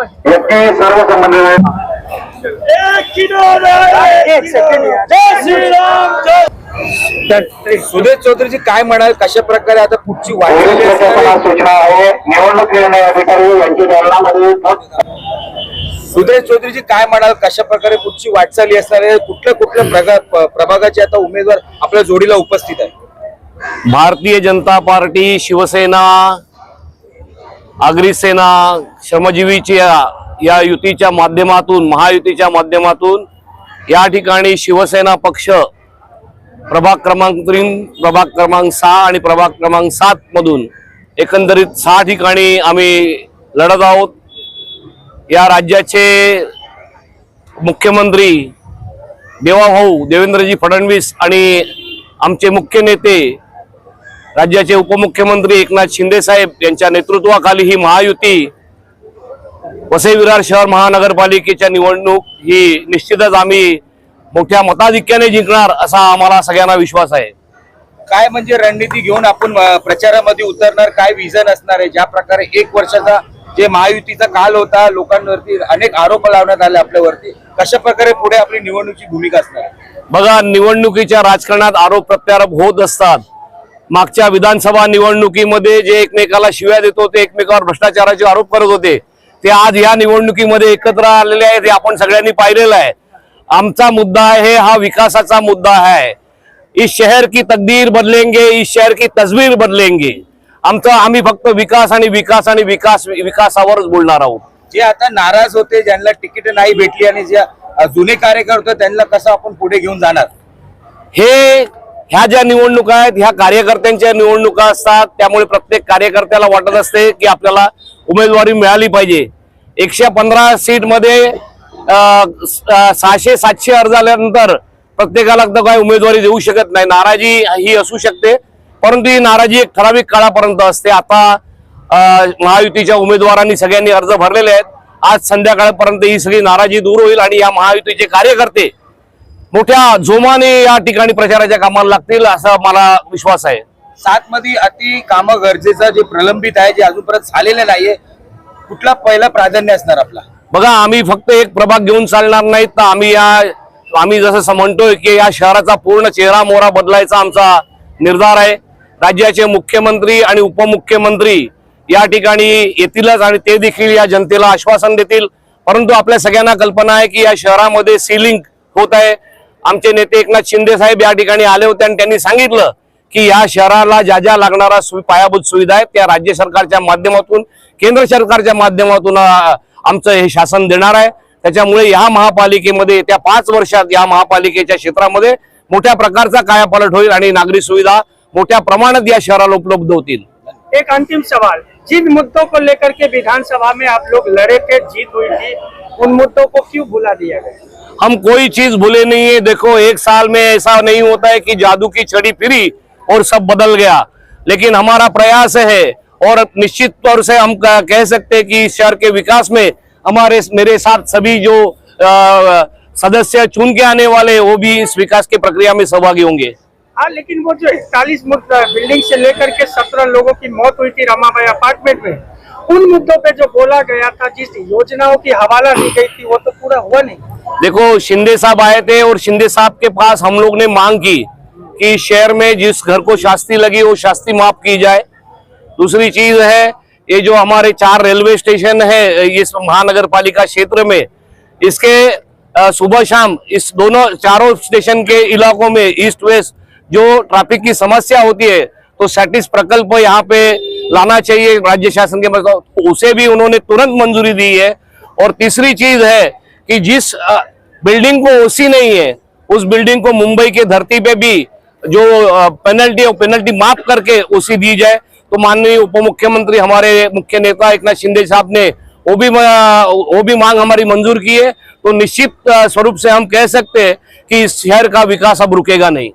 येथे सर्व संबंधित सुदेश चौधरीजी काय म्हणाल, कशा प्रकारे आता पुढची पोलीस प्रशासनाला सूचना आहे निवडणूक निर्णय अधिकारी यांच्या धोरणामध्ये सुदेश चौधरीजी काय म्हणाल, कशा प्रकारे पुढची वाटचाली असणार आहे, कुठल्या प्रभागाचे आता उमेदवार आपल्या जोडीला उपस्थित आहे? भारतीय जनता पार्टी, शिवसेना, अग्रिसेना, श्रमजीवीच्या या युतीच्या माध्यमातून, महायुतीच्या माध्यमातून या ठिकाणी शिवसेना पक्ष प्रभाग क्रमांक 3, प्रभाग क्रमांक 6 आणि प्रभाग क्रमांक 7 मधून एकंदरीत 6 ठिकाणी आम्ही लढत आहोत। या राज्याचे मुख्यमंत्री देवाभाऊ देवेंद्रजी फडणवीस आणि आमचे मुख्य नेते राज्याचे उपमुख्यमंत्री एकनाथ शिंदे साहेब यांच्या नेतृत्वाखाली ही महायुती वसई विरार शहर महानगरपालिकेच्या निवडणूक ही निश्चितच आम्ही मोठ्या मताधिक्याने जिंकणार असा आम्हाला सगळ्यांना विश्वास आहे। काय म्हणजे रणनीती घेऊन आपण प्रचारामध्ये उतरणार, काय विजन असणार आहे? ज्या प्रकारे 1 वर्षाचा जे महायुतीचा काल होता, लोकांवरती अनेक आरोप लावण्यात आले आपल्यावरती, कशा प्रकारे पुढे आपली निवडणुकीची भूमिका असणार आहे? बघा, निवडणुकीच्या राजकारणात आरोप प्रत्यारोप होत असतात। मागच्या विधानसभा निवडणुकीमध्ये जे एकमेकाला शिव्या देत होते, एकमेकावर भ्रष्टाचाराचे आरोप करत होते, ते आज या निवडणुकीमध्ये एकत्र आलेले आहेत, हे आपण सगळ्यांनी पाहिलेलं आहे। आमचा मुद्दा आहे हा विकासाचा मुद्दा है। इस शहर की तकदीर बदलेंगे, इस शहर की तस्वीर बदलेंगे। आम्ही फक्त विकास आणि विकास आणि विकासावरच बोलणार आहोत। जे आता नाराज होते, ज्यांना तिकीट नाही भेटली आणि जे जुने कार्यकर्ते त्यांना कसं आपण पुढे घेऊन जाणार? ह्या ज्या निवडणुका आहेत ह्या कार्यकर्त्यांच्या निवडणुका असतात, त्यामुळे प्रत्येक कार्यकर्त्याला वाटत असते की आपल्याला उमेदवारी मिळाली पाहिजे। 115 सीट मध्ये 600-700 अर्ज आल्यानंतर प्रत्येकाला काय उमेदवारी देऊ शकत नाही। नाराजी ही असू शकते, परंतु ही नाराजी एक ठराविक काळापर्यंत असते। आता महायुतीच्या उमेदवारांनी सगळ्यांनी अर्ज भरलेले आहेत। आज संध्याकाळपर्यंत ही सगळी नाराजी दूर होईल आणि या महायुतीचे कार्यकर्ते मोठ्या जोमाने या ठिकाणी प्रचाराच्या कामाला लागतील असा मला विश्वास आहे। 7 मध्ये अति काम गरजेचं जे प्रलंबित आहे, जे अजूनपर्यंत झालेले नाहीये, कुठला पहिला प्राधान्य असणार आपला? बघा, आम्ही फक्त एक प्रभाग घेऊन चालणार नाहीत, तर आम्ही जसं म्हणतोय की या शहराचा पूर्ण चेहरा मोहरा बदलायचा आमचा निर्धार आहे। राज्याचे मुख्यमंत्री आणि उपमुख्यमंत्री या ठिकाणी येतीलच आणि ते देखील या जनतेला आश्वासन देतील, परंतु आपल्या सगळ्यांना कल्पना आहे की या शहरामध्ये सीलिंग होत आहे। आमचे नेते एकनाथ शिंदे साहेब या ठिकाणी आले होते आणि त्यांनी सांगितलं की या शहराला ज्या ज्या लागणाऱ्या पायाभूत सुविधा आहेत त्या राज्य सरकारच्या माध्यमातून, केंद्र सरकारच्या माध्यमातून आमचं हे शासन देणार आहे। त्याच्यामुळे या महापालिकेमध्ये येत्या 5 वर्षात या महापालिकेच्या क्षेत्रामध्ये मोठ्या प्रकारचा कायापालट होईल आणि नागरी सुविधा मोठ्या प्रमाणात या शहराला उपलब्ध होतील। एक अंतिम सवाल, जिन मुद्दों को लेकर के विधानसभा में आप लोग लड़े थे, जीत हुई थी, उन मुद्दों को क्यों भुला दिया गया? हम कोई चीज भूले नहीं है। देखो, 1 साल में ऐसा नहीं होता है कि जादू की छड़ी फिरी और सब बदल गया, लेकिन हमारा प्रयास है और निश्चित तौर से हम कह सकते हैं कि इस शहर के विकास में मेरे साथ सभी जो सदस्य चुन के आने वाले वो भी इस विकास की प्रक्रिया में सहभागी होंगे। हाँ, लेकिन वो जो 41 बिल्डिंग से लेकर के 17 लोगों की मौत हुई थी रमाबाई अपार्टमेंट में, उन मुद्दों पे जो बोला गया था, जिस योजनाओं की हवाला दी गई थी, वो तो पूरा हुआ नहीं। देखो, शिंदे साहब आए थे और शिंदे साहब के पास हम लोग ने मांग की कि शहर में जिस घर को शास्ती लगी वो शास्ती माफ की जाए। दूसरी चीज है, ये जो हमारे 4 रेलवे स्टेशन है इस महानगर पालिका क्षेत्र में, इसके सुबह शाम इस चारों स्टेशन के इलाकों में ईस्ट वेस्ट जो ट्रैफिक की समस्या होती है, तो सैटिस प्रकल्प यहाँ पे लाना चाहिए राज्य शासन के, तो उसे भी उन्होंने तुरंत मंजूरी दी है। और तीसरी चीज है कि जिस बिल्डिंग को ओसी नहीं है, उस बिल्डिंग को मुंबई के धरती पे भी जो पेनल्टी माफ करके ओसी दी जाए। तो माननीय उपमुख्यमंत्री हमारे मुख्य नेता एकनाथ शिंदे साहब ने वो भी मांग हमारी मंजूर की है। तो निश्चित स्वरूप से हम कह सकते हैं कि इस शहर का विकास अब रुकेगा नहीं।